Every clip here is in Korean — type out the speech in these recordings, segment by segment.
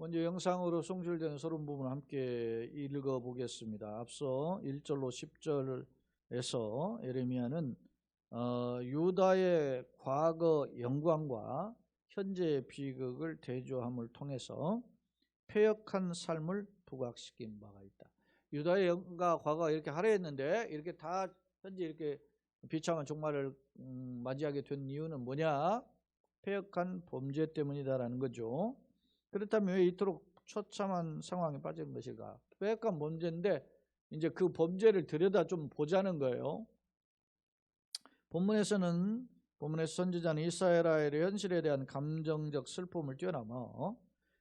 먼저 영상으로 송출된 서론 부분을 함께 읽어보겠습니다. 앞서 1절로 10절에서 예레미야는 유다의 과거 영광과 현재의 비극을 대조함을 통해서 패역한 삶을 부각시킨 바가 있다. 유다의 영광과 과거가 이렇게 화려했는데 이렇게 다 현재 이렇게 비참한 종말을 맞이하게 된 이유는 뭐냐? 패역한 범죄 때문이다라는 거죠. 그렇다면 왜 이토록 처참한 상황에 빠진 것일까? 패역한 범죄인데 이제 그 범죄를 들여다 좀 보자는 거예요. 본문에서 선지자는 이스라엘의 현실에 대한 감정적 슬픔을 뛰어넘어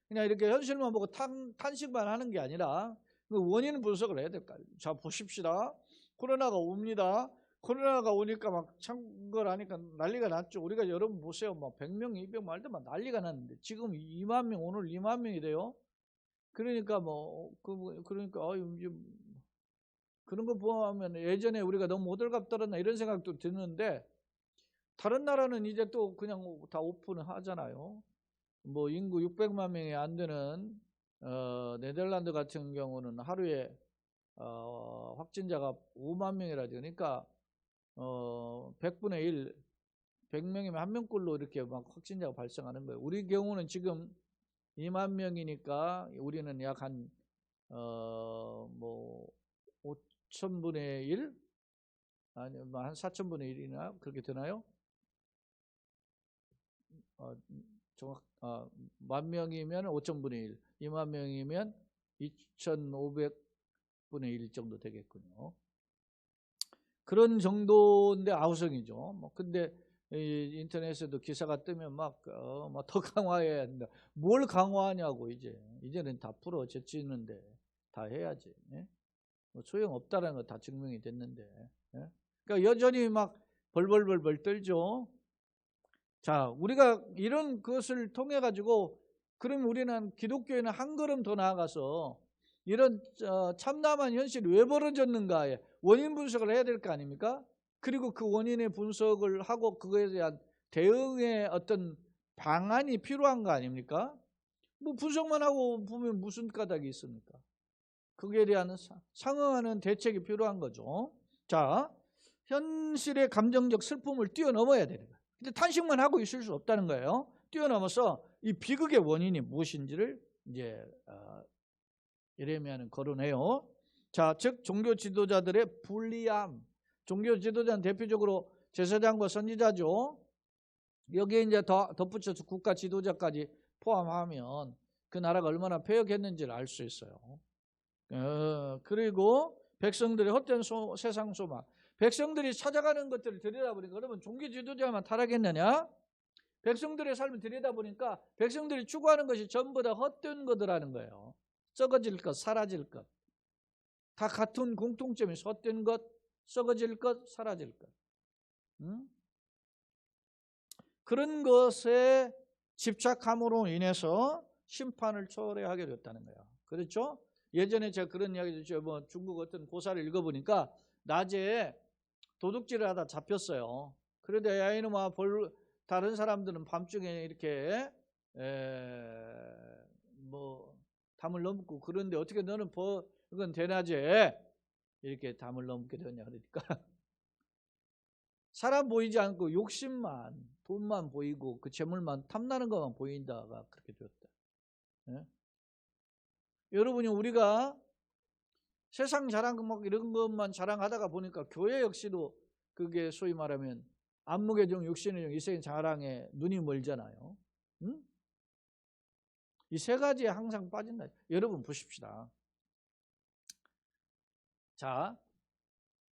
그냥 이렇게 현실만 보고 탄식만 하는 게 아니라 그 원인 분석을 해야 될까요? 자, 보십시다. 코로나가 옵니다. 코로나가 오니까 막 창걸 하니까 난리가 났죠. 우리가 여러분 보세요. 막 100명, 200명 할 때만 난리가 났는데 지금 2만 명, 오늘 2만 명이 돼요. 그러니까 그런 거 보면 예전에 우리가 너무 호들갑 떨었나 이런 생각도 드는데 다른 나라는 이제 또 그냥 다 오픈을 하잖아요. 뭐 인구 600만 명이 안 되는 네덜란드 같은 경우는 하루에 확진자가 5만 명이라 그러니까 100분의 1, 100명이면 한 명꼴로 이렇게 막 확진자가 발생하는 거예요. 우리 경우는 지금 2만 명이니까 우리는 약 한 5천분의 1? 아니, 한 4천분의 1이나 그렇게 되나요? 만 명이면 5천분의 1, 2만 명이면 2,500분의 1 정도 되겠군요. 그런 정도인데 아우성이죠. 뭐 근데 인터넷에도 기사가 뜨면 막 더 강화해야 한다. 뭘 강화하냐고 이제는 다 풀어 제치는데 다 해야지. 예? 뭐 소용 없다라는 거 다 증명이 됐는데. 예? 그러니까 여전히 막 벌벌벌 떨죠. 자, 우리가 이런 것을 통해 가지고 그럼 우리는 기독교에는 한 걸음 더 나아가서 이런 참담한 현실이 왜 벌어졌는가에 원인 분석을 해야 될 거 아닙니까? 그리고 그 원인의 분석을 하고 그거에 대한 대응의 어떤 방안이 필요한 거 아닙니까? 뭐 분석만 하고 보면 무슨 까닭이 있습니까? 거기에 대한 상응하는 대책이 필요한 거죠. 자, 현실의 감정적 슬픔을 뛰어넘어야 되는 거예요. 근데 탄식만 하고 있을 수 없다는 거예요. 뛰어넘어서 이 비극의 원인이 무엇인지를 이제 예레미야는 거론해요. 자, 즉 종교 지도자들의 불리함. 종교 지도자는 대표적으로 제사장과 선지자죠. 여기에 이제 덧붙여서 국가 지도자까지 포함하면 그 나라가 얼마나 패역했는지를 알 수 있어요. 그리고 백성들의 헛된 세상 소망. 백성들이 찾아가는 것들을 들여다보니까 그러면 종교 지도자만 타락했느냐? 백성들의 삶을 들여다보니까 백성들이 추구하는 것이 전부 다 헛된 것이라는 거예요. 썩어질 것, 사라질 것. 다 같은 공통점이 헛된 것, 썩어질 것, 사라질 것. 그런 것에 집착함으로 인해서 심판을 초래하게 됐다는 거예요. 그렇죠? 예전에 제가 그런 이야기 듣죠. 뭐 중국 어떤 고사를 읽어보니까 낮에 도둑질을 하다 잡혔어요. 그런데 야 이놈아, 다른 사람들은 밤중에 이렇게 뭐 담을 넘고 그런데 어떻게 너는 이건 대낮에 이렇게 담을 넘게 되냐 그러니까 사람 보이지 않고 욕심만, 돈만 보이고 그 재물만 탐나는 것만 보인다가 그렇게 되었다. 예? 여러분이 우리가 세상 자랑 막 이런 것만 자랑하다가 보니까 교회 역시도 그게 소위 말하면 안목의 종, 육신의 종, 이세계 자랑에 눈이 멀잖아요. 응? 이 세 가지에 항상 빠진다. 여러분 보십시다. 자,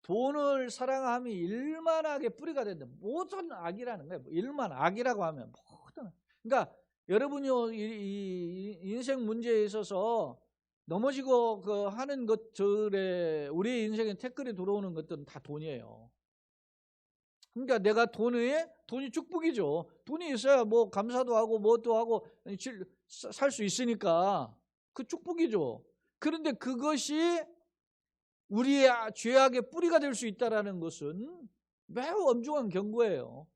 돈을 사랑함이 일만하게 뿌리가 된다. 모든 악이라는 거예요. 일만 악이라고 하면 모든. 그러니까 여러분이 이 인생 문제에 있어서 넘어지고 하는 것들에 우리의 인생에 태클이 들어오는 것들은 다 돈이에요. 그러니까 내가 돈이 축복이죠. 돈이 있어야 뭐 감사도 하고 뭐도 하고 살 수 있으니까 그 축복이죠. 그런데 그것이 우리의 죄악의 뿌리가 될 수 있다는 것은 매우 엄중한 경고예요.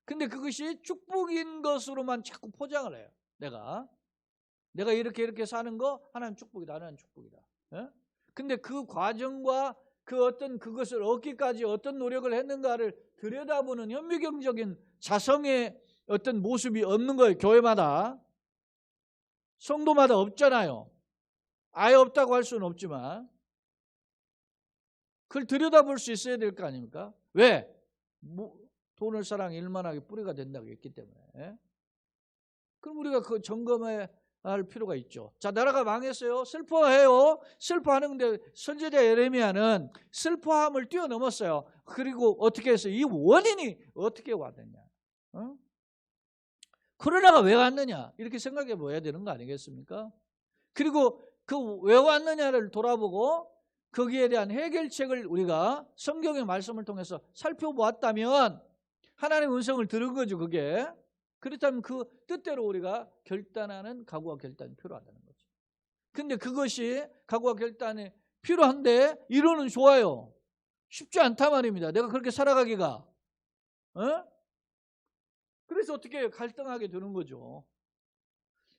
근데 그것이 축복인 것으로만 자꾸 포장을 해요. 내가. 내가 이렇게 사는 거 하나님 축복이다. 하나님 축복이다. 예? 근데 그 과정과 그 어떤 그것을 얻기까지 어떤 노력을 했는가를 들여다보는 현미경적인 자성의 어떤 모습이 없는 거예요. 교회마다. 성도마다 없잖아요. 아예 없다고 할 수는 없지만 그걸 들여다볼 수 있어야 될 거 아닙니까? 왜? 돈을 사랑 일만하게 뿌리가 된다고 했기 때문에. 그럼 우리가 그 점검해야 할 필요가 있죠. 자, 나라가 망했어요. 슬퍼해요. 슬퍼하는데 선지자 예레미야는 슬퍼함을 뛰어넘었어요. 그리고 어떻게 했어요? 이 원인이 어떻게 왔느냐? 코로나가 왜 왔느냐? 이렇게 생각해 봐야 되는 거 아니겠습니까? 그리고 그 왜 왔느냐를 돌아보고 거기에 대한 해결책을 우리가 성경의 말씀을 통해서 살펴보았다면 하나님의 음성을 들은 거죠, 그게. 그렇다면 그 뜻대로 우리가 결단하는 각오와 결단이 필요하다는 거죠. 근데 그것이 각오와 결단이 필요한데 이론은 좋아요. 쉽지 않단 말입니다. 내가 그렇게 살아가기가. 그래서 어떻게 갈등하게 되는 거죠.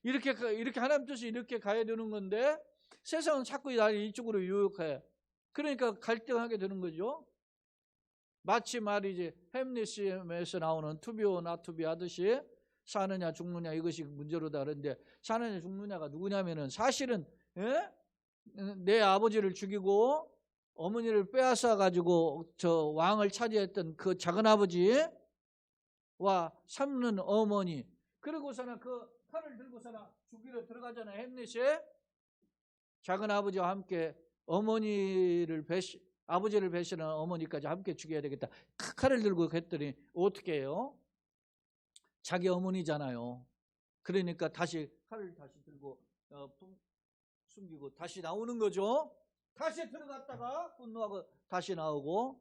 이렇게 하나님 뜻이 이렇게 가야 되는 건데 세상은 자꾸 나를 이쪽으로 유혹해. 그러니까 갈등하게 되는 거죠. 마치 말이지 햄리스에서 나오는 투비오 나투비 하듯이 사느냐 죽느냐 이것이 문제로다 그러는데 사느냐 죽느냐가 누구냐면은 사실은 내 아버지를 죽이고 어머니를 빼앗아 가지고 저 왕을 차지했던 그 작은 아버지와 삼는 어머니 그리고서는 그 칼을 들고서는 죽이러 들어가잖아요. 햄릿이 작은 아버지와 함께 아버지를 배신한 어머니까지 함께 죽여야 되겠다. 칼을 들고 했더니 어떻게 해요? 자기 어머니잖아요. 그러니까 다시 칼을 다시 들고 숨기고 다시 나오는 거죠. 다시 들어갔다가 분노하고 다시 나오고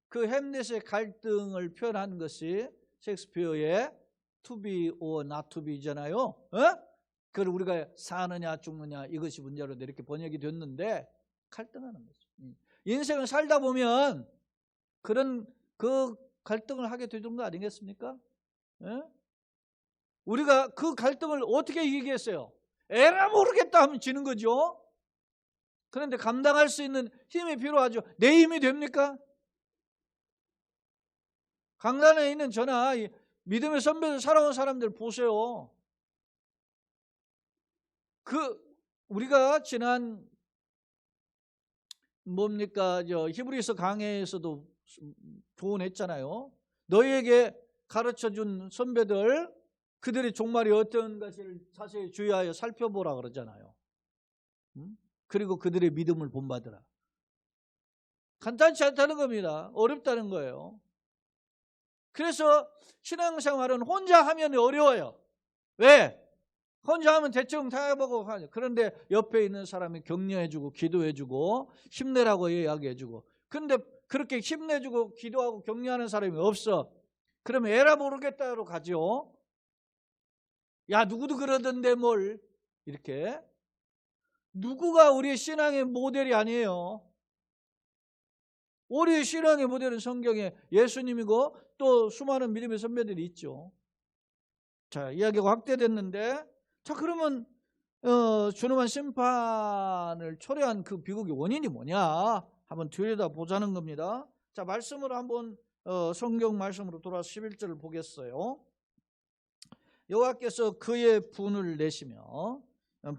그 햄릿의 갈등을 표현한 것이 셰익스피어의 to be or not to be잖아요. 그걸 우리가 사느냐 죽느냐 이것이 문제로 이렇게 번역이 됐는데 갈등하는 거죠. 인생을 살다 보면 그런 그 갈등을 하게 되는 거 아니겠습니까? 우리가 그 갈등을 어떻게 이기겠어요? 에라 모르겠다 하면 지는 거죠. 그런데 감당할 수 있는 힘이 필요하죠. 내 힘이 됩니까? 강단에 있는 저나 믿음의 선배들 살아온 사람들 보세요. 우리가 지난 히브리서 강해에서도 조언했잖아요. 너희에게 가르쳐준 선배들 그들의 종말이 어떤 것을 자세히 주의하여 살펴보라 그러잖아요. 그리고 그들의 믿음을 본받으라. 간단치 않다는 겁니다. 어렵다는 거예요. 그래서 신앙생활은 혼자 하면 어려워요. 왜? 혼자 하면 대충 다 해보고 하죠. 그런데 옆에 있는 사람이 격려해주고 기도해주고 힘내라고 이야기해주고 그런데 그렇게 힘내주고 기도하고 격려하는 사람이 없어. 그러면 에라 모르겠다로 가죠. 야 누구도 그러던데 뭘 이렇게. 누구가 우리의 신앙의 모델이 아니에요. 우리의 신앙의 모델은 성경에 예수님이고 또 수많은 믿음의 선배들이 있죠. 자, 이야기가 확대됐는데 자 그러면 준엄한 심판을 초래한 그 비극의 원인이 뭐냐 한번 들여다보자는 겁니다. 자, 말씀으로 한번 성경 말씀으로 돌아서 11절을 보겠어요. 여호와께서 그의 분을 내시며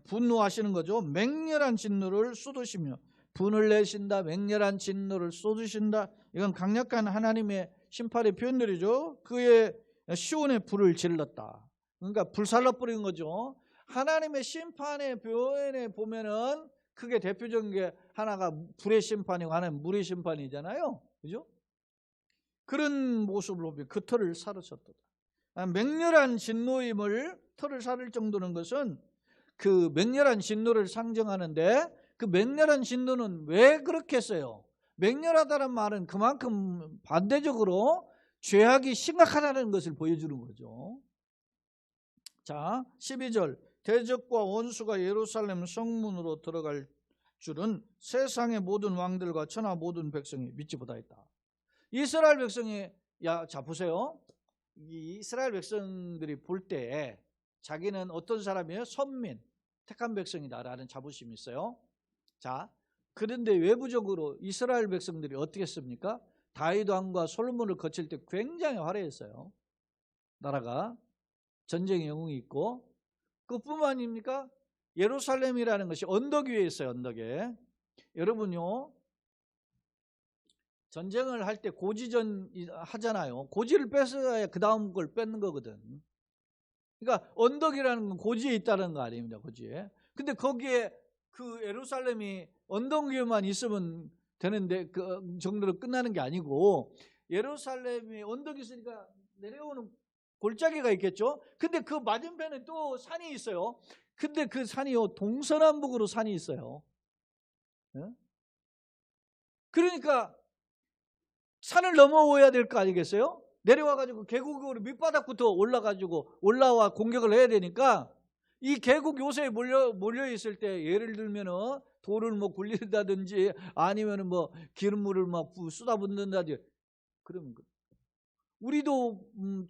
분노하시는 거죠. 맹렬한 진노를 쏟으시며 분을 내신다, 맹렬한 진노를 쏟으신다. 이건 강력한 하나님의 심판의 표현들이죠. 그의 시온의 불을 질렀다. 그러니까 불살라 뿌린 거죠. 하나님의 심판의 표현에 보면은 그게 대표적인 게 하나가 불의 심판이고 하나는 물의 심판이잖아요. 그죠? 그런 모습을 보면 그 털을 사르쳤다. 맹렬한 진노임을 털을 사를 정도는 것은 그 맹렬한 진노를 상정하는데 그 맹렬한 진노는 왜 그렇게 했어요? 맹렬하다는 말은 그만큼 반대적으로 죄악이 심각하다는 것을 보여주는 거죠. 자, 12절 대적과 원수가 예루살렘 성문으로 들어갈 줄은 세상의 모든 왕들과 천하 모든 백성이 믿지 못하였다. 이스라엘 백성이 자 보세요. 이 이스라엘 백성들이 볼 때 자기는 어떤 사람이에요? 선민. 택한 백성이다라는 자부심이 있어요. 자, 그런데 외부적으로 이스라엘 백성들이 어떻게 했습니까? 다윗 왕과 솔로몬을 거칠 때 굉장히 화려했어요. 나라가 전쟁의 영웅이 있고, 그뿐만 아닙니까? 예루살렘이라는 것이 언덕 위에 있어요. 언덕에. 여러분요, 전쟁을 할 때 고지전 하잖아요. 고지를 뺏어야 그 다음 걸 뺏는 거거든. 그러니까 언덕이라는 건 고지에 있다는 거 아닙니다. 고지에. 근데 거기에 그 예루살렘이 언덕 위에만 있으면 되는데 그 정도로 끝나는 게 아니고, 예루살렘이 언덕이 있으니까 내려오는 골짜기가 있겠죠. 근데 그 맞은편에 또 산이 있어요. 근데 그 산이요, 동서남북으로 산이 있어요. 그러니까 산을 넘어오야 될 거 아니겠어요? 내려와가지고 계곡으로 밑바닥부터 올라와 공격을 해야 되니까, 이 계곡 요새에 몰려 있을 때 예를 들면은 돌을 뭐 굴린다든지 아니면은 뭐 기름물을 막 쏟아붓는다든지, 그러면 우리도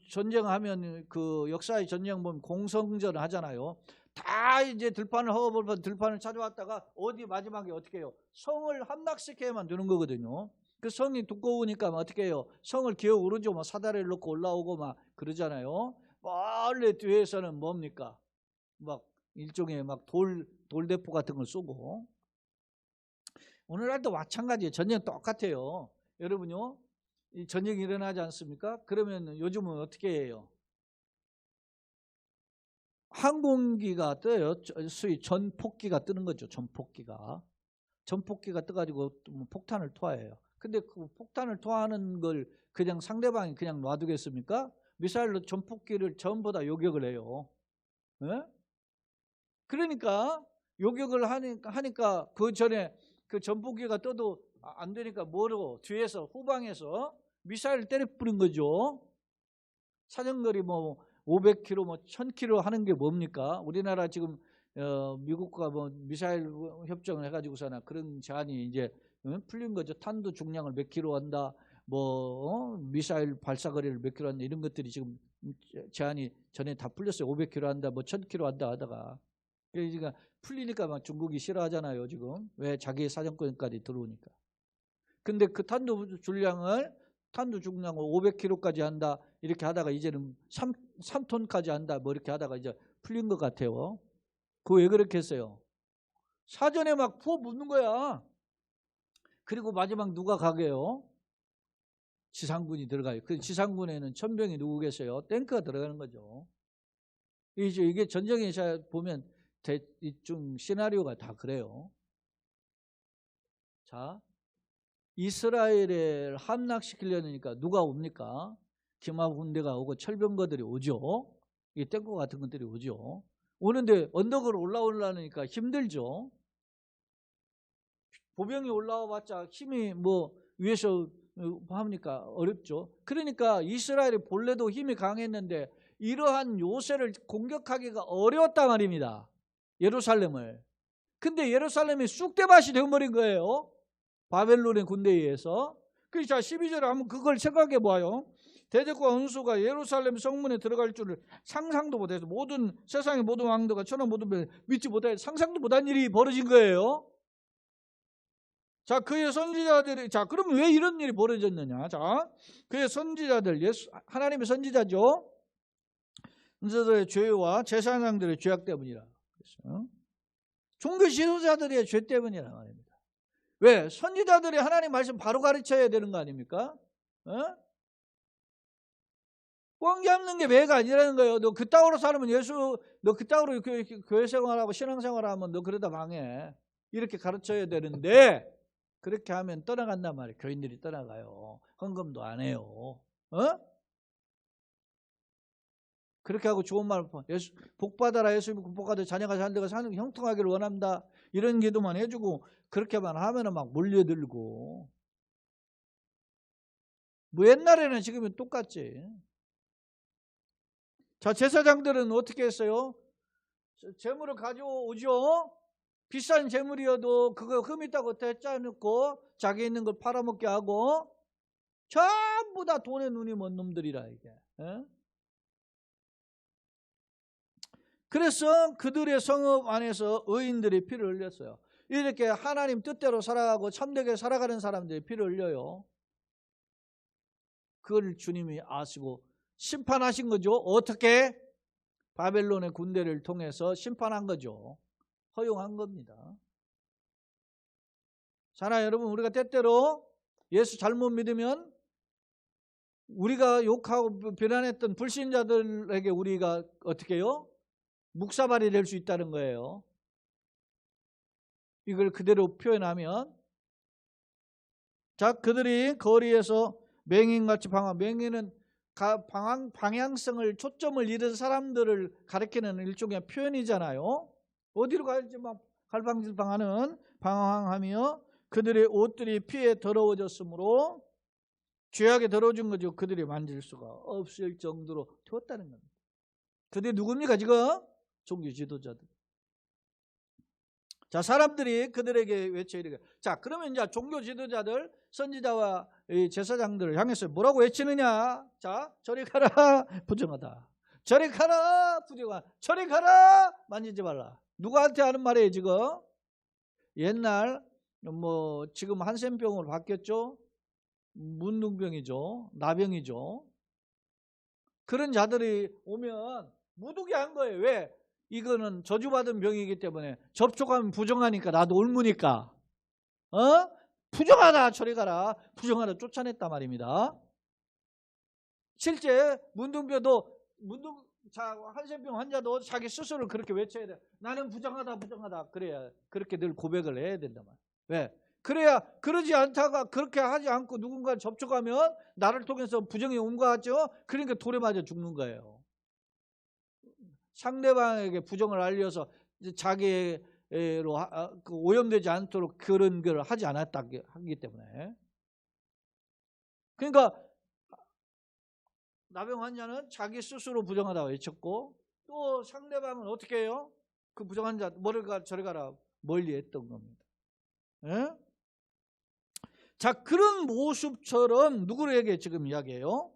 전쟁하면 그 역사의 전쟁 보면 공성전 하잖아요. 다 이제 들판을 찾아왔다가 어디 마지막에 어떻게 해요? 성을 함락시켜야만 되는 거거든요. 그 성이 두꺼우니까 어떻게 해요? 성을 기어 오르죠. 막 사다리를 놓고 올라오고 막 그러잖아요. 원래 뒤에서는 뭡니까? 막 일종의 막 돌대포 같은 걸 쏘고. 오늘날도 마찬가지예요. 전쟁 똑같아요. 여러분요, 이 전쟁이 일어나지 않습니까? 그러면 요즘은 어떻게 해요? 항공기가 떠요. 소위 전폭기가 뜨는 거죠. 전폭기가 떠가지고 폭탄을 투하해요. 근데 그 폭탄을 투하하는 걸 그냥 상대방이 그냥 놔두겠습니까? 미사일로 전폭기를 전부 다 요격을 해요. 네? 그러니까 요격을 하니까 그 전에 그 전폭기가 떠도 안 되니까 뭐로 뒤에서 후방에서 미사일 때려 뿌린 거죠. 사정거리 뭐 500km, 뭐 1000km 하는 게 뭡니까? 우리나라 지금 미국과 뭐 미사일 협정을 해가지고서나 그런 제한이 이제 풀린 거죠. 탄두 중량을 몇 킬로 한다, 뭐 미사일 발사거리를 몇 킬로 한다, 이런 것들이 지금 제한이 전에 다 풀렸어요. 500km 한다, 뭐 1000km 한다 하다가. 그러니까 풀리니까 막 중국이 싫어하잖아요. 지금 왜? 자기의 사정권까지 들어오니까. 근데 그 탄두 중량을 500kg까지 한다 이렇게 하다가 이제는 3톤까지 한다 뭐 이렇게 하다가 이제 풀린 것 같아요. 그거 왜 그렇게 했어요? 사전에 막 부어 묻는 거야. 그리고 마지막 누가 가게요? 지상군이 들어가요. 그 지상군에는 천병이 누구 계세요? 탱크가 들어가는 거죠. 이게 전쟁에 보면 좀 시나리오가 다 그래요. 자, 이스라엘을 함락시키려니까 누가 옵니까? 기마 군대가 오고 철병거들이 오죠. 이 탱크 같은 것들이 오죠. 오는데 언덕으로 올라오려니까 힘들죠. 보병이 올라와 봤자 힘이 뭐 위에서 합니까? 어렵죠. 그러니까 이스라엘이 본래도 힘이 강했는데 이러한 요새를 공격하기가 어려웠단 말입니다. 예루살렘을. 근데 예루살렘이 쑥대밭이 되어버린 거예요. 바벨론의 군대에 의해서. 그래서 자, 12절에 한번 그걸 생각해 봐요. 대적과 원수가 예루살렘 성문에 들어갈 줄을 상상도 못해서 세상의 모든 왕들과 천하 모든 믿지 못해 상상도 못한 일이 벌어진 거예요. 자, 그의 선지자들이, 자, 그러면 왜 이런 일이 벌어졌느냐? 자, 그의 선지자들, 하나님의 선지자죠. 선지자들의 죄와 제사장들의 죄악 때문이라. 종교 지도자들의 죄 때문이라 말입니다. 왜? 선지자들이 하나님 말씀 바로 가르쳐야 되는 거 아닙니까? 꽝 잡는 게 매가 아니라는 거예요. 너 그따구로 살면 너 그따구로 교회 생활하고 신앙생활하면 너 그러다 망해. 이렇게 가르쳐야 되는데 그렇게 하면 떠나간단 말이에요. 교인들이 떠나가요. 헌금도 안 해요. 그렇게 하고 좋은 말, 복 받아라, 예수 믿고 복 받아 자녀가 잘 되고 사는 형통하기를 원합니다. 이런 기도만 해주고 그렇게만 하면 막 몰려들고. 뭐 옛날에는 지금은 똑같지. 자, 제사장들은 어떻게 했어요? 재물을 가져오죠. 비싼 재물이어도 그거 흠 있다고 대짜놓고 자기 있는 걸 팔아먹게 하고 전부 다 돈에 눈이 먼 놈들이라 이게. 그래서 그들의 성읍 안에서 의인들이 피를 흘렸어요. 이렇게 하나님 뜻대로 살아가고 참되게 살아가는 사람들이 피를 흘려요. 그걸 주님이 아시고 심판하신 거죠. 어떻게? 바벨론의 군대를 통해서 심판한 거죠. 허용한 겁니다. 사랑하는 여러분, 우리가 때때로 예수 잘못 믿으면 우리가 욕하고 비난했던 불신자들에게 우리가 어떻게 해요? 묵사발이 될 수 있다는 거예요. 이걸 그대로 표현하면, 자, 그들이 거리에서 맹인같이 맹인은 방향성을, 초점을 잃은 사람들을 가리키는 일종의 표현이잖아요. 어디로 가야지 막 갈팡질팡하는, 방황하며 그들의 옷들이 피에 더러워졌으므로, 죄악에 더러워진 거죠. 그들이 만질 수가 없을 정도로 되었다는 겁니다. 그들이 누굽니까 지금? 종교 지도자들. 자, 사람들이 그들에게 외쳐 이르되, 자, 그러면 이제 종교 지도자들, 선지자와 제사장들을 향해서 뭐라고 외치느냐? 자, 저리 가라, 부정하다. 저리 가라, 부정하다. 저리 가라, 만지지 말라. 누구한테 하는 말이에요 지금? 옛날 뭐 지금 한센병으로 바뀌었죠. 문둥병이죠. 나병이죠. 그런 자들이 오면 못 오게 한 거예요. 왜? 이거는 저주받은 병이기 때문에 접촉하면 부정하니까, 나도 옮으니까 부정하다, 저리 가라, 부정하다 쫓아냈단 말입니다. 실제 문둥병도 한센병 환자도 자기 스스로 그렇게 외쳐야 돼. 나는 부정하다, 부정하다. 그래야 그렇게 늘 고백을 해야 된단 말이에요. 왜? 그래야, 그러지 않다가 그렇게 하지 않고 누군가 접촉하면 나를 통해서 부정이 온 것 같죠? 그러니까 돌에 맞아 죽는 거예요. 상대방에게 부정을 알려서 자기로 오염되지 않도록 그런 걸 하지 않았기 때문에. 그러니까 나병 환자는 자기 스스로 부정하다고 외쳤고, 또 상대방은 어떻게 해요? 그 부정한 자, 저리 가라, 멀리 했던 겁니다. 예? 자, 그런 모습처럼 누구에게 지금 이야기해요?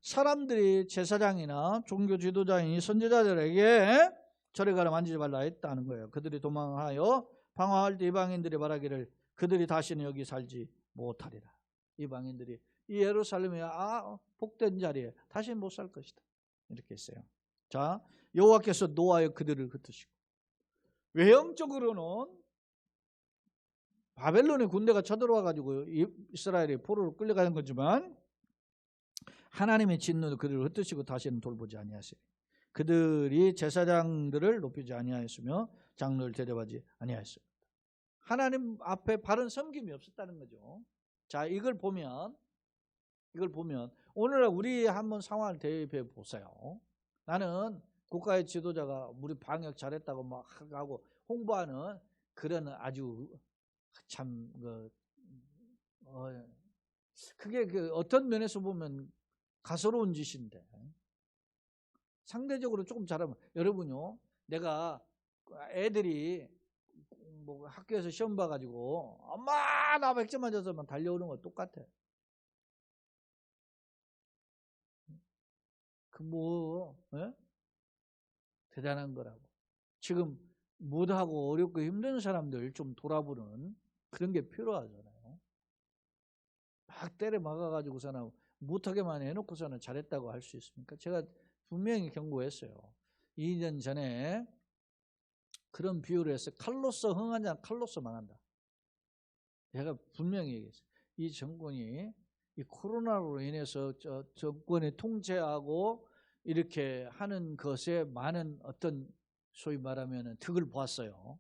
사람들이 제사장이나 종교 지도자인 선지자들에게 저리 가라, 만지지 말라 했다는 거예요. 그들이 도망하여 방황할 때 이방인들이 말하기를 그들이 다시는 여기 살지 못하리라. 이방인들이 이 예루살렘에 복된 자리에 다시는 못 살 것이다, 이렇게 했어요. 자, 여호와께서 노하여 그들을 흩으시고, 외형적으로는 바벨론의 군대가 쳐들어와 가지고 이스라엘이 포로로 끌려가는 거지만 하나님의 진노로 그들을 흩으시고 다시는 돌보지 아니하시리. 그들이 제사장들을 높이지 아니하였으며 장로를 대접하지 아니하였습니다. 하나님 앞에 바른 섬김이 없었다는 거죠. 자, 이걸 보면 오늘날 우리 한번 상황을 대입해 보세요. 나는 국가의 지도자가 우리 방역 잘했다고 막 하고 홍보하는 그런 아주 참 그게 어떤 면에서 보면 가소로운 짓인데, 상대적으로 조금 잘하면, 여러분요, 내가 애들이 뭐 학교에서 시험 봐가지고 엄마 나 100점 맞아서만 달려오는 거 똑같아. 대단한 거라고. 지금 못하고 어렵고 힘든 사람들 좀 돌아보는 그런 게 필요하잖아요. 막 때려 막아가지고서는 못하게만 해놓고서는 잘했다고 할 수 있습니까? 제가 분명히 경고했어요. 2년 전에 그런 비유를 해서 칼로서 흥한 자는 칼로서 망한다. 제가 분명히 얘기했어요. 이 정권이 이 코로나로 인해서 정권이 통제하고 이렇게 하는 것에 많은 어떤 소위 말하면 득을 보았어요.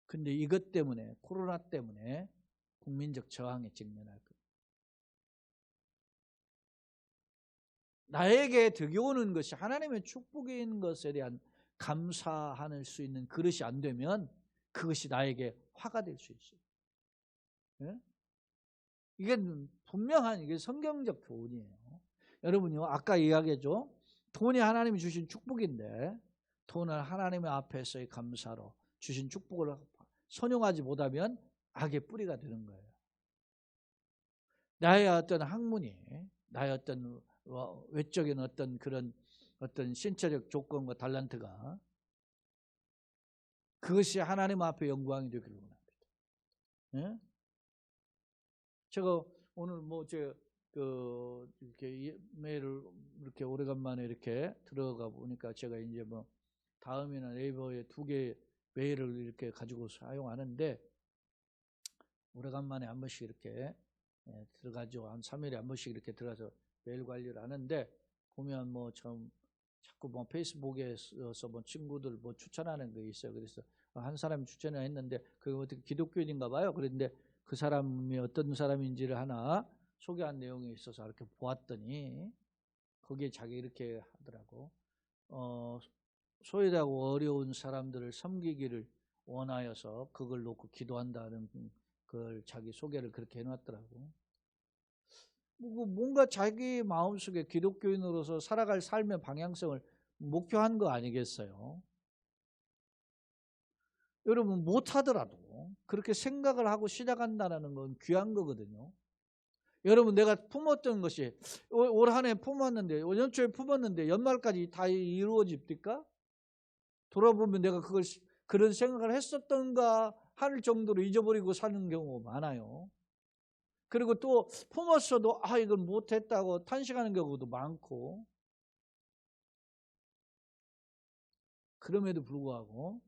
근데 이것 때문에, 코로나 때문에 국민적 저항에 직면할 거예요. 나에게 득이 오는 것이 하나님의 축복인 것에 대한 감사할 수 있는 그릇이 안 되면 그것이 나에게 화가 될 수 있어요. 네? 이게 분명한, 이게 성경적 교훈이에요. 여러분요, 아까 이야기했죠. 돈이 하나님이 주신 축복인데 돈을 하나님의 앞에서의 감사로 주신 축복을 선용하지 못하면 악의 뿌리가 되는 거예요. 나의 어떤 학문이, 나의 어떤 외적인 어떤 그런 어떤 신체적 조건과 달란트가 그것이 하나님 앞에 영광이 되기를 원합니다. 예? 제가 오늘 이렇게 메일을 이렇게 오래간만에 이렇게 들어가 보니까 제가 이제 다음에는 네이버에 2개 메일을 이렇게 가지고 사용하는데 오래간만에 한 번씩 이렇게 들어가죠. 한 3일에 한 번씩 이렇게 들어가서 메일 관리를 하는데 보면 자꾸 페이스북에서 친구들 추천하는 게 있어요. 그래서 한 사람이 추천을 했는데 그게 어떻게 기독교인인가 봐요. 그런데 그 사람이 어떤 사람인지를 하나 소개한 내용이 있어서 이렇게 보았더니 거기에 자기 이렇게 하더라고. 소외되고 어려운 사람들을 섬기기를 원하여서 그걸 놓고 기도한다는 그걸 자기 소개를 그렇게 해놨더라고. 뭔가 자기 마음속에 기독교인으로서 살아갈 삶의 방향성을 목표한 거 아니겠어요? 여러분 못하더라도 그렇게 생각을 하고 시작한다는 건 귀한 거거든요. 여러분 내가 품었던 것이 올 한 해 품었는데 연초에 품었는데 연말까지 다 이루어집니까? 돌아보면 내가 그런 생각을 했었던가 할 정도로 잊어버리고 사는 경우가 많아요. 그리고 또 품었어도 이건 못했다고 탄식하는 경우도 많고, 그럼에도 불구하고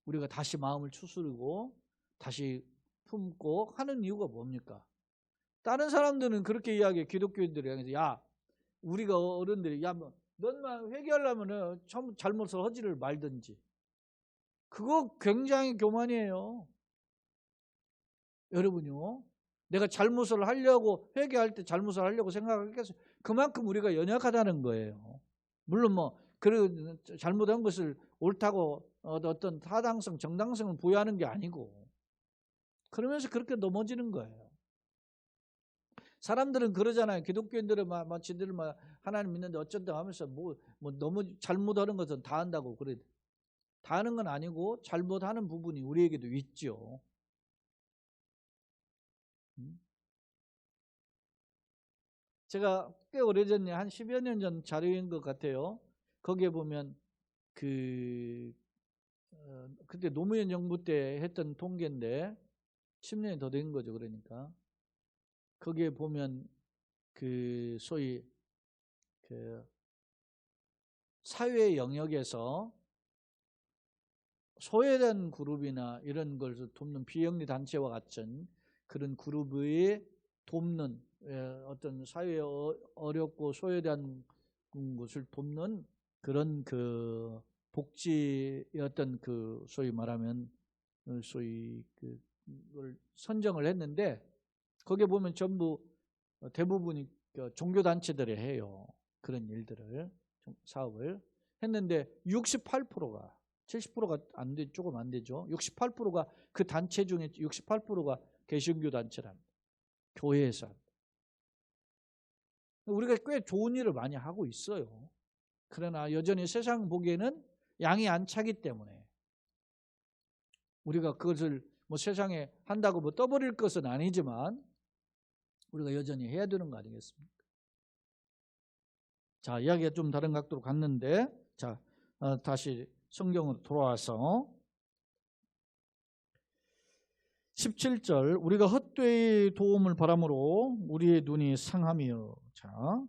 우리가 다시 마음을 추스르고 다시 품고 하는 이유가 뭡니까? 다른 사람들은 그렇게 이야기해. 기독교인들이 향해서 야 우리가 어른들이 넌만 회개하려면 잘못을 하지를 말든지. 그거 굉장히 교만이에요. 여러분요, 내가 잘못을 하려고 회개할 때 잘못을 하려고 생각하겠어요. 그만큼 우리가 연약하다는 거예요. 물론 그런 잘못한 것을 옳다고 어떤 타당성, 정당성을 부여하는 게 아니고 그러면서 그렇게 넘어지는 거예요. 사람들은 그러잖아요. 기독교인들은 지들은 하나님 믿는데 어쩐다 하면서 너무 잘못하는 것은 다 한다고 그래. 다 하는 건 아니고 잘못하는 부분이 우리에게도 있죠. 제가 꽤 오래전에 한 10여 년 전 자료인 것 같아요. 거기에 보면 그때 노무현 정부 때 했던 통계인데 10년이 더 된 거죠. 그러니까 거기에 보면 소위 사회 영역에서 소외된 그룹이나 이런 걸 돕는 비영리 단체와 같은 그런 그룹의 돕는 어떤 사회에 어렵고 소외된 것을 돕는 그런 복지의 어떤 소위 말하면 소위 그걸 선정을 했는데 거기에 보면 전부 대부분이 종교단체들이 해요. 그런 일들을 사업을 했는데 68%가 70%가 안 돼, 조금 안 되죠. 68%가 그 단체 중에 68%가 개신교 단체랍니다. 교회에서 합니다. 우리가 꽤 좋은 일을 많이 하고 있어요. 그러나 여전히 세상 보기에는 양이 안 차기 때문에 우리가 그것을 세상에 한다고 떠버릴 것은 아니지만 우리가 여전히 해야 되는 거 아니겠습니까? 자, 이야기가 좀 다른 각도로 갔는데, 자, 다시 성경으로 돌아와서 17절, 우리가 헛되이 도움을 바람으로 우리의 눈이 상하며. 자,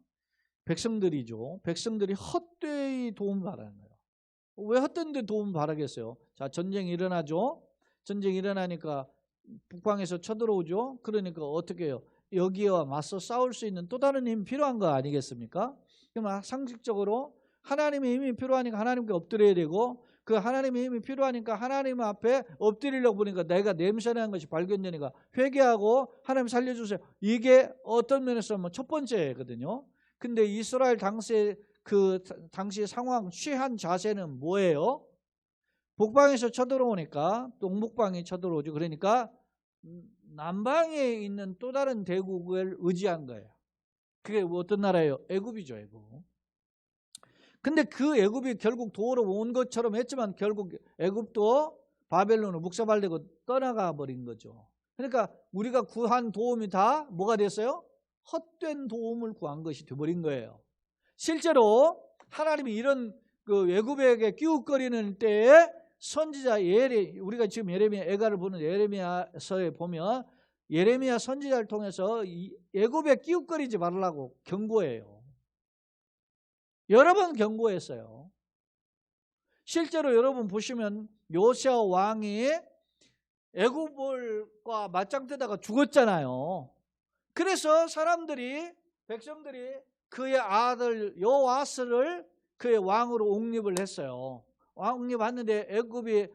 백성들이죠. 백성들이 헛되이 도움을 바라는 거예요. 왜 헛된 데 도움을 바라겠어요? 자, 전쟁이 일어나죠. 전쟁이 일어나니까 북방에서 쳐들어오죠. 그러니까 어떻게 해요? 여기와 맞서 싸울 수 있는 또 다른 힘이 필요한 거 아니겠습니까? 그럼 상식적으로 하나님의 힘이 필요하니까 하나님께 엎드려야 되고, 그 하나님의 힘이 필요하니까 하나님 앞에 엎드리려고 보니까 내가 냄새나는 것이 발견되니까 회개하고 하나님 살려주세요. 이게 어떤 면에서 첫 번째거든요. 근데 이스라엘 당시의 상황 취한 자세는 뭐예요? 북방에서 쳐들어오니까 동북방이 쳐들어오죠. 그러니까 남방에 있는 또 다른 대국을 의지한 거예요. 그게 어떤 나라예요? 애굽이죠, 애굽. 근데 그 애굽이 결국 도우러 온 것처럼 했지만 결국 애굽도 바벨론으로 묵사발되고 떠나가 버린 거죠. 그러니까 우리가 구한 도움이 다 뭐가 됐어요? 헛된 도움을 구한 것이 되어버린 거예요. 실제로 하나님이 이런 그 외국에게 끼웃거리는 때에 선지자 우리가 지금 예레미야 애가를 보는 예레미야서에 보면 예레미야 선지자를 통해서 애굽에 끼웃거리지 말라고 경고해요. 여러 번 경고했어요. 실제로 여러분 보시면 요시아 왕이 애굽과 맞짱 뜨다가 죽었잖아요. 그래서 백성들이 그의 아들 여호아스를 그의 왕으로 옹립을 했어요. 옹립했는데 애굽이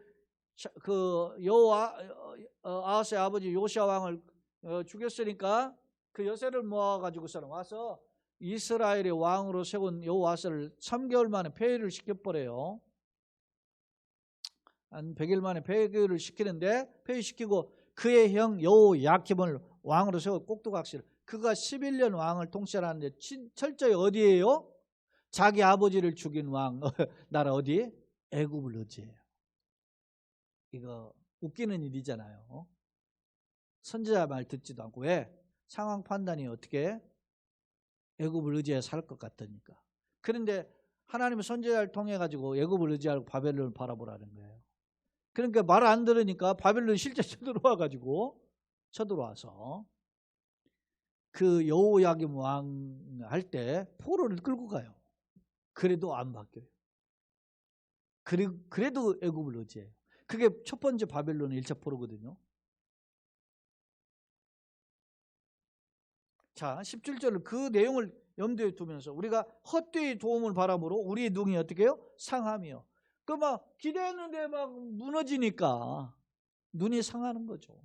그 아하스의 아버지 요시아 왕을 죽였으니까 그 여세를 모아가지고서는 와서 이스라엘의 왕으로 세운 여호아스를 3개월 만에 폐위를 시켜버려요. 한 100일 만에 폐위를 시키는데 폐위시키고 그의 형 여호야김을 왕으로 세워 꼭두각시를 그가 11년 왕을 통치하는데 철저히 어디예요? 자기 아버지를 죽인 왕 나라 어디? 애굽을 의지해요. 이거 웃기는 일이잖아요. 선지자 말 듣지도 않고 왜? 상황 판단이 어떻게? 애굽을 의지해 살 것 같으니까. 그런데 하나님의 선지자를 통해 가지고 애굽을 의지하고 바벨론을 바라보라는 거예요. 그러니까 말 안 들으니까 바벨론 실제 쳐들어와서 그 여호야김 왕 할 때 포로를 끌고 가요. 그래도 안 바뀌어요. 그래도 애굽을 의지해요. 그게 첫 번째 바벨론의 1차 포로거든요. 자, 17절로 그 내용을 염두에 두면서 우리가 헛되이 도움을 바람으로 우리의 눈이 어떻게 해요? 상함이요. 그 막 기대했는데 막 무너지니까 눈이 상하는 거죠.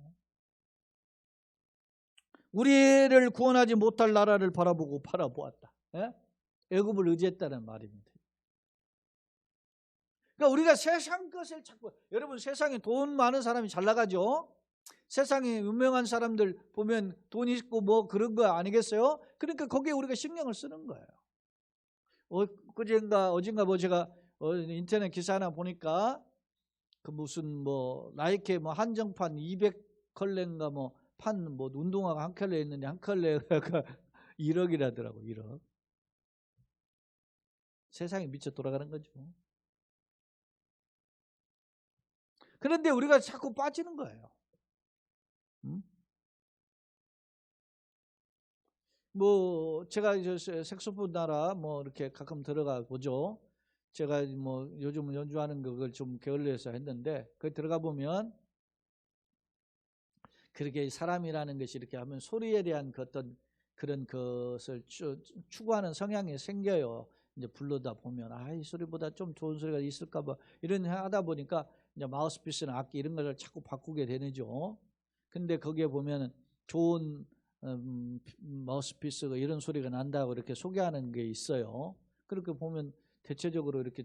우리를 구원하지 못할 나라를 바라보았다. 예? 애굽을 의지했다는 말입니다. 그러니까 우리가 세상 것을 찾고, 여러분 세상에 돈 많은 사람이 잘 나가죠. 세상에 유명한 사람들 보면 돈 있고 뭐 그런 거 아니겠어요? 그러니까 거기에 우리가 신경을 쓰는 거예요. 어젠가 뭐 제가 인터넷 기사 하나 보니까 그 무슨 뭐 나이키 뭐 한정판 200컬레인가 뭐 판 뭐 운동화가 한 켤레 있는데 한 켤레가 1억이라더라고. 1억. 세상이 미쳐 돌아가는 거죠. 그런데 우리가 자꾸 빠지는 거예요. 뭐 제가 이제 색소폰 나라 뭐 이렇게 가끔 들어가 보죠. 제가 뭐 요즘 연주하는 그걸 좀 게을리해서 했는데 거기 들어가 보면 그렇게 사람이라는 것이 이렇게 하면 소리에 대한 그 어떤 그런 것을 추구하는 성향이 생겨요. 이제 불러다 보면 이 소리보다 좀 좋은 소리가 있을까 봐 이런 하다 보니까 이제 마우스피스나 악기 이런 걸 자꾸 바꾸게 되죠. 근데 거기에 보면 좋은 마우스피스가 이런 소리가 난다고 이렇게 소개하는 게 있어요. 그렇게 보면 대체적으로 이렇게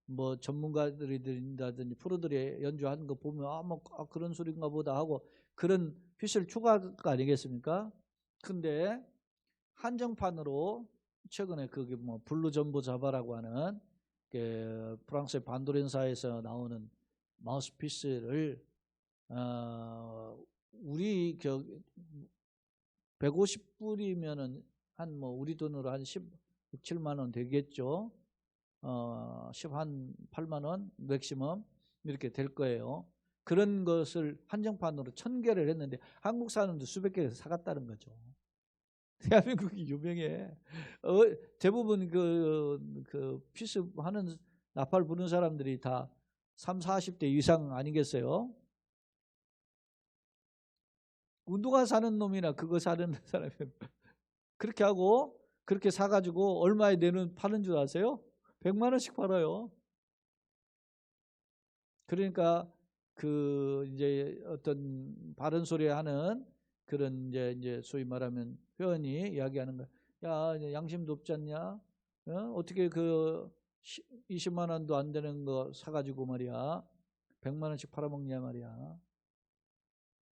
뭐 전문가들이라든지 프로들이 연주하는 거 보면 그런 소리인가 보다 하고 그런 핏을 추구할 거 아니겠습니까? 근데 한정판으로 최근에 그게 뭐 블루 전보 자바라고 하는 그 프랑스의 반도렌사에서 나오는 마우스피스를 우리 150불이면은 한 뭐 우리 돈으로 한 16, 7만 원 되겠죠. 8만 원 맥시멈 이렇게 될 거예요. 그런 것을 한정판으로 1000개를 했는데 한국 사람도 수백 개를 사갔다는 거죠. 대한민국이 유명해. 대부분 그 피스 하는 나팔 부는 사람들이 다 30, 40대 이상 아니겠어요? 운동화 사는 놈이나 그거 사는 사람이 그렇게 하고 그렇게 사가지고 얼마에 파는 줄 아세요? 100만 원씩 팔아요. 그러니까 이제 어떤 바른 소리 하는 그런 이제 소위 말하면 회원이 이야기하는 거야. 야, 양심도 없지 않냐? 어떻게 20만 원도 안 되는 거 사가지고 말이야. 100만 원씩 팔아먹냐 말이야.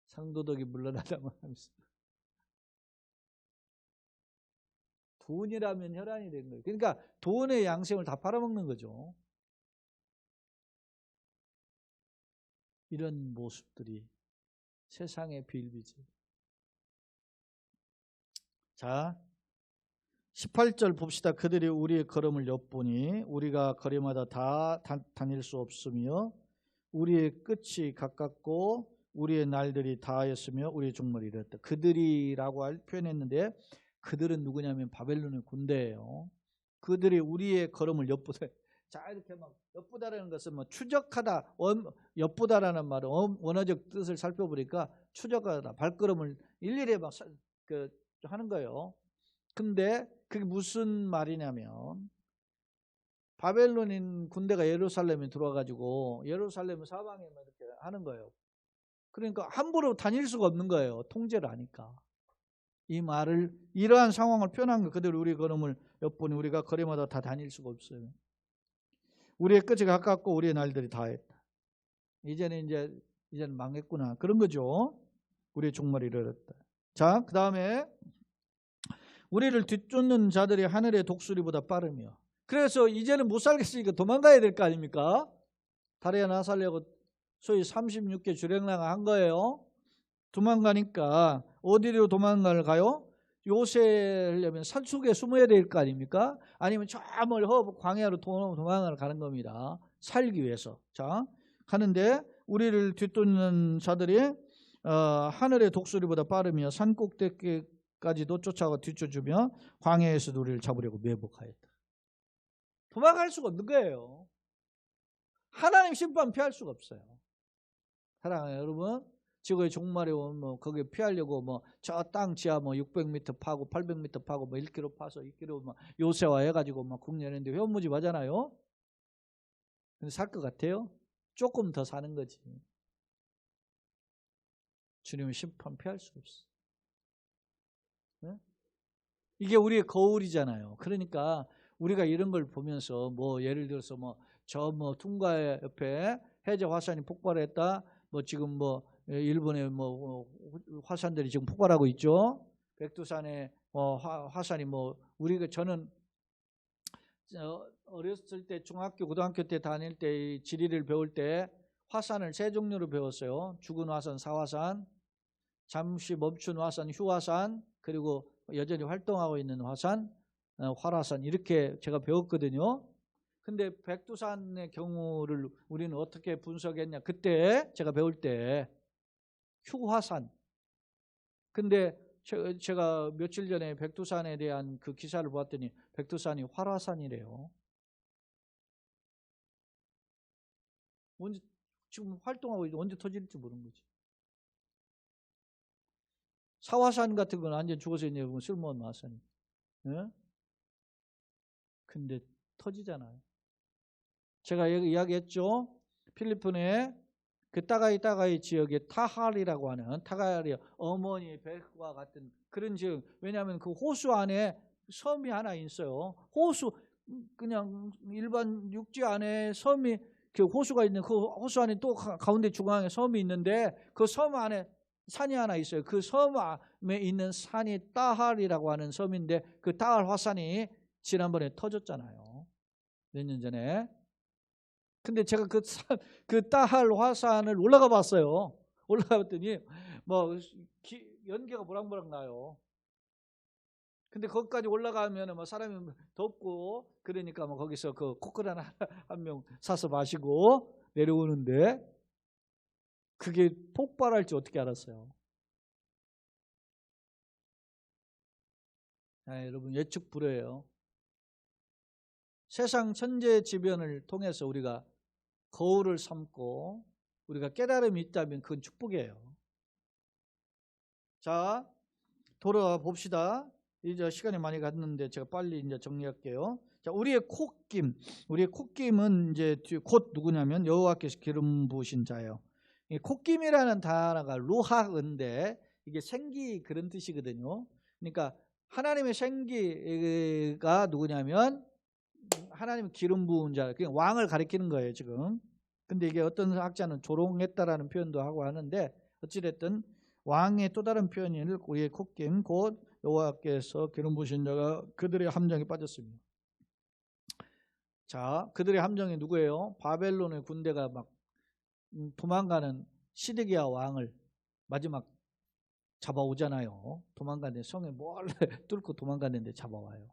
상도덕이 물러나다 말하면서. 돈이라면 혈안이 된 거예요. 그러니까 돈의 양심을 다 팔아먹는 거죠. 이런 모습들이 세상의 비일비재. 자, 18절 봅시다. 그들이 우리의 걸음을 엿보니 우리가 거리마다 다 다닐 수 없으며 우리의 끝이 가깝고 우리의 날들이 다하였으며 우리의 종말이 이르렀다. 그들이라고 표현했는데 그들은 누구냐면 바벨론의 군대예요. 그들이 우리의 걸음을 엿보다. 자, 이렇게 막 엿보다라는 것은 뭐 추적하다, 엿보다라는 말은 원어적 뜻을 살펴보니까 추적하다, 발걸음을 일일이 막 하는 거예요. 근데 그게 무슨 말이냐면 바벨론인 군대가 예루살렘에 들어와가지고 예루살렘 사방에 이렇게 하는 거예요. 그러니까 함부로 다닐 수가 없는 거예요. 통제를 하니까. 이 말을 이러한 상황을 표현한 거. 그대로 우리 걸음을 엿보니 우리가 거리마다 다 다닐 수가 없어요. 우리의 끝이 가깝고 우리의 날들이 다했다. 이제는 망했구나. 그런 거죠. 우리의 종말이 이르렀다. 자, 그 다음에 우리를 뒤쫓는 자들이 하늘의 독수리보다 빠르며. 그래서 이제는 못 살겠으니까 도망가야 될 거 아닙니까? 다리에 나살려고 소위 36개 주랭랑을 한 거예요. 도망가니까 어디로 도망갈까요? 요새하려면 산속에 숨어야 될 거 아닙니까? 아니면 저 멀 광야로 도망을 가는 겁니다. 살기 위해서. 자, 가는데 우리를 뒤쫓는 자들이 하늘의 독수리보다 빠르며 산 꼭대기까지도 쫓아가 뒤쫓으며 광야에서도 우리를 잡으려고 매복하였다. 도망갈 수가 없는 거예요. 하나님 심판 피할 수가 없어요. 사랑하는 여러분, 지구의 종말에 오면 거기에 피하려고 저 땅 지하 600m 파고 800m 파고 1km 파서 2km 요새화 해가지고 국내는데 회원무집 하잖아요. 근데 살 것 같아요? 조금 더 사는 거지. 주님의 심판 피할 수 없어. 네? 이게 우리의 거울이잖아요. 그러니까 우리가 이런 걸 보면서 예를 들어서 퉁가 옆에 해저 화산이 폭발했다. 지금 일본의 화산들이 지금 폭발하고 있죠. 백두산의 화산이 저는 어렸을 때 중학교 고등학교 때 다닐 때 지리를 배울 때 화산을 세 종류로 배웠어요. 죽은 화산 사화산, 잠시 멈춘 화산 휴화산, 그리고 여전히 활동하고 있는 화산 활화산, 이렇게 제가 배웠거든요. 근데 백두산의 경우를 우리는 어떻게 분석했냐? 그때 제가 배울 때 휴화산. 근데 제가 며칠 전에 백두산에 대한 그 기사를 보았더니 백두산이 활화산이래요. 언제 지금 활동하고 있는데 언제 터질지 모르는 거지. 사화산 같은 건 완전 죽어서 있는 쓸모없는 화산이. 네? 근데 터지잖아요. 제가 이야기했죠. 필리핀의 그 따가이 지역에 타할이라고 하는, 타갈이 어머니 백과 같은 그런 지역. 왜냐하면 그 호수 안에 섬이 하나 있어요. 호수, 그냥 일반 육지 안에 섬이, 그 호수가 있는 그 호수 안에 또 가운데 중앙에 섬이 있는데 그 섬 안에 산이 하나 있어요. 그 섬에 있는 산이 따할이라고 하는 섬인데 그 따할 화산이 지난번에 터졌잖아요. 몇 년 전에. 근데 제가 그 따할 화산을 올라가 봤어요. 올라가 봤더니 연기가 모락모락 나요. 근데 거기까지 올라가면 사람이 덥고 그러니까 거기서 그 코코넛 한 명 사서 마시고 내려오는데 그게 폭발할지 어떻게 알았어요? 여러분, 예측 불허예요. 세상 천재지변을 통해서 우리가 거울을 삼고 우리가 깨달음이 있다면 그건 축복이에요. 자, 돌아와 봅시다. 이제 시간이 많이 갔는데 제가 빨리 이제 정리할게요. 자, 우리의 콧김은 이제 곧 누구냐면 여호와께서 기름 부으신 자예요. 이 콧김이라는 단어가 루하인데 이게 생기 그런 뜻이거든요. 그러니까 하나님의 생기가 누구냐면 하나님 기름 부은 자, 그냥 왕을 가리키는 거예요 지금. 근데 이게 어떤 학자는 조롱했다라는 표현도 하고 하는데 어찌됐든 왕의 또 다른 표현일 우리의 콧김 곧 여호와께서 기름 부으신 자가 그들의 함정에 빠졌습니다. 자, 그들의 함정이 누구예요? 바벨론의 군대가 막 도망가는 시드기야 왕을 마지막 잡아오잖아요. 도망가는데 성에 몰래 뚫고 도망갔는데 잡아와요.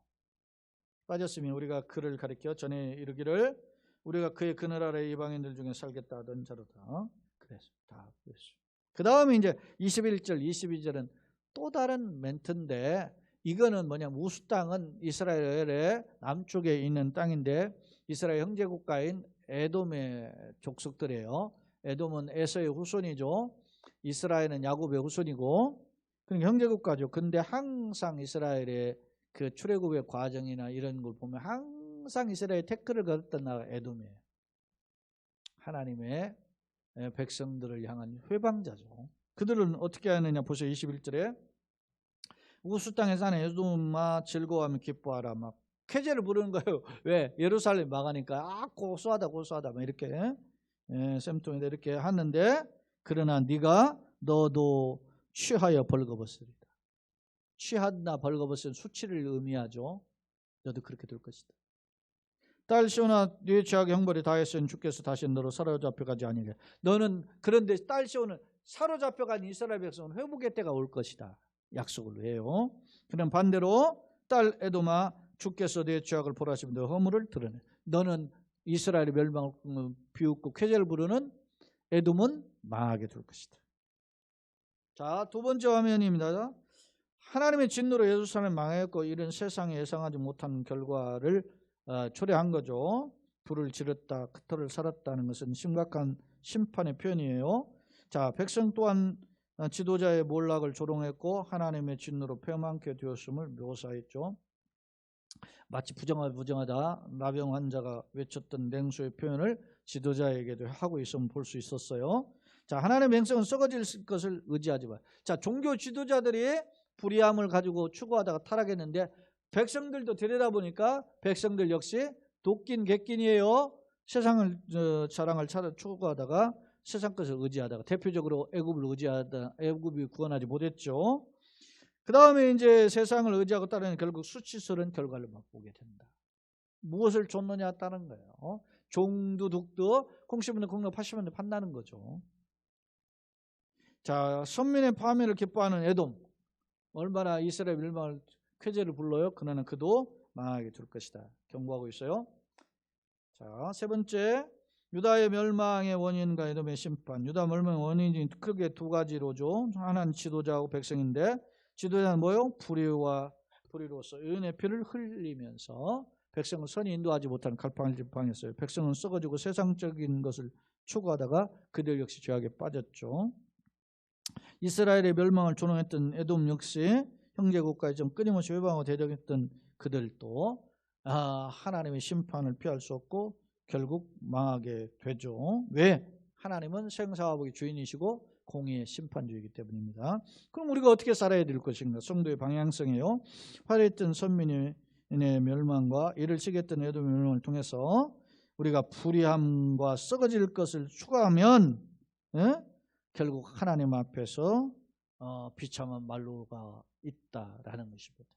빠졌으면 우리가 그를 가리켜 전에 이르기를 우리가 그의 그늘 아래 이방인들 중에 살겠다 하던 자로다. 그래서 다 그랬어요. 그 다음에 이제 21절, 22절은 또 다른 멘트인데 이거는 뭐냐면 우스 땅은 이스라엘의 남쪽에 있는 땅인데 이스라엘 형제국가인 에돔의 족속들이에요. 에돔은 에서의 후손이죠. 이스라엘은 야곱의 후손이고 그러니까 형제국가죠. 근데 항상 이스라엘의 그 출애굽의 과정이나 이런 걸 보면 항상 이스라엘 태클을 걸었던 나라가 에돔이에요. 하나님의 백성들을 향한 회방자죠. 그들은 어떻게 하느냐 보세요. 21절에 우스 땅에 사는 에돔아 즐거워하며 기뻐하라 막 쾌제를 부르는 거예요. 왜? 예루살렘 막으니까 고소하다 고소하다 막 이렇게 쌤통에다 이렇게 하는데 그러나 너도 취하여 벌거벗으리라. 취하나 벌거벗은 수치를 의미하죠. 너도 그렇게 될 것이다. 딸 시온아 네 죄악의 형벌이 다했으니 주께서 다시 너로 사로잡혀가지 아니하리라. 너는 그런데 딸 시온은 사로잡혀간 이스라엘 백성은 회복의 때가 올 것이다. 약속을 해요. 그럼 반대로 딸 에돔아 주께서 네 죄악을 보라시며 너 허물을 드러내. 너는 이스라엘의 멸망을 비웃고 쾌제를 부르는 에돔은 망하게 될 것이다. 자, 두 번째 화면입니다. 하나님의 진노로 예루살렘 망했고 이런 세상에 예상하지 못한 결과를 초래한 거죠. 불을 지렀다, 그토를 살았다는 것은 심각한 심판의 표현이에요. 자, 백성 또한 지도자의 몰락을 조롱했고 하나님의 진노로 폐망케 되었음을 묘사했죠. 마치 부정하다 나병 환자가 외쳤던 냉소의 표현을 지도자에게도 하고 있으면 볼 수 있었어요. 자, 하나님의 백성은 썩어질 것을 의지하지 마. 자, 종교 지도자들이 불의함을 가지고 추구하다가 타락했는데 백성들도 들여다보니까 백성들 역시 도끼인 객긴이에요. 세상을 자랑을 추구하다가 세상 것을 의지하다가 대표적으로 애굽을 의지하다 애굽이 구원하지 못했죠. 그 다음에 이제 세상을 의지하고 따르는 결국 수치스러운 결과를 맛보게 된다. 무엇을 줬느냐 따는 거예요. 종두 둑도 콩10원에 콩로 80원에 판다는 거죠. 자, 선민의 파멸을 기뻐하는 에돔 얼마나 이스라엘 멸망을 쾌제를 불러요. 그러나 그도 망하게 될 것이다. 경고하고 있어요. 자, 세 번째 유다의 멸망의 원인과 에돔의 심판. 유다 멸망의 원인이 크게 두 가지로죠. 하나는 지도자하고 백성인데 지도자는 뭐요? 불의로서 의인의 피를 흘리면서 백성을 선히 인도하지 못하는 갈팡을 지팡했어요. 백성은 썩어지고 세상적인 것을 추구하다가 그들 역시 죄악에 빠졌죠. 이스라엘의 멸망을 조롱했던 에돔 역시 형제국가에 좀 끊임없이 회방하고 대적했던 그들도 하나님의 심판을 피할 수 없고 결국 망하게 되죠. 왜? 하나님은 생사화복의 주인이시고 공의의 심판주이기 때문입니다. 그럼 우리가 어떻게 살아야 될 것인가? 성도의 방향성이에요. 화려했던 선민의 멸망과 이를 시기했던 에돔의 멸망을 통해서 우리가 불의함과 썩어질 것을 추구하면 결국 하나님 앞에서 비참한 말로가 있다라는 것입니다.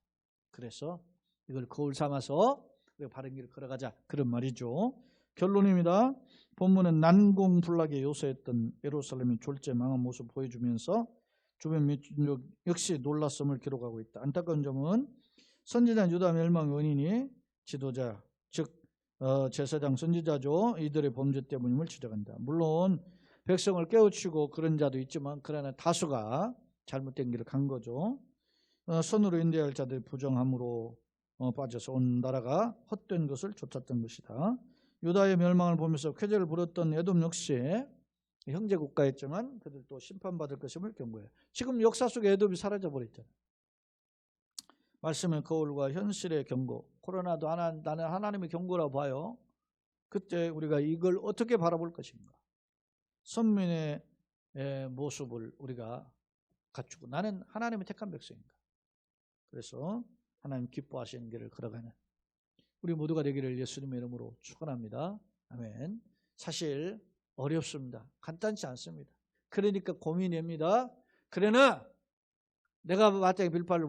그래서 이걸 거울 삼아서 우리가 바른 길을 걸어가자 그런 말이죠. 결론입니다. 본문은 난공불락의 요새였던 예루살렘의 졸제 망한 모습을 보여주면서 주변 민족 역시 놀랐음을 기록하고 있다. 안타까운 점은 선지자 유다 멸망의 원인이 지도자 즉 제사장 선지자죠. 이들의 범죄 때문임을 지적한다. 물론 백성을 깨우치고 그런 자도 있지만 그러나 다수가 잘못된 길을 간 거죠. 선으로 인도할 자들의 부정함으로 빠져서 온 나라가 헛된 것을 쫓았던 것이다. 유다의 멸망을 보면서 쾌제를 부렸던 에돔 역시 형제국가였지만 그들도 심판받을 것임을 경고해요. 지금 역사 속에 에돔이 사라져버렸잖아요. 말씀의 거울과 현실의 경고. 코로나도 나는 하나님의 경고라고 봐요. 그때 우리가 이걸 어떻게 바라볼 것인가. 선민의 모습을 우리가 갖추고 나는 하나님의 택한 백성인가. 그래서 하나님 기뻐하시는 길을 걸어가는 우리 모두가 되기를 예수님의 이름으로 축원합니다. 아멘. 사실 어렵습니다. 간단치 않습니다. 그러니까 고민입니다. 그러나 내가 마땅히 빌파를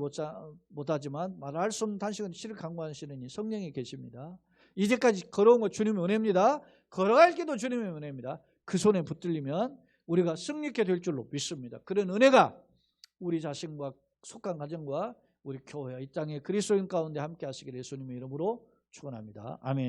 못하지만 말할 수 없는 단식은 실을 강구하시는 성령이 계십니다. 이제까지 걸어온 거 주님의 은혜입니다. 걸어갈 길도 주님의 은혜입니다. 그 손에 붙들리면 우리가 승리케 될 줄로 믿습니다. 그런 은혜가 우리 자신과 속한 가정과 우리 교회와 이 땅의 그리스도인 가운데 함께 하시기를 예수님의 이름으로 축원합니다. 아멘.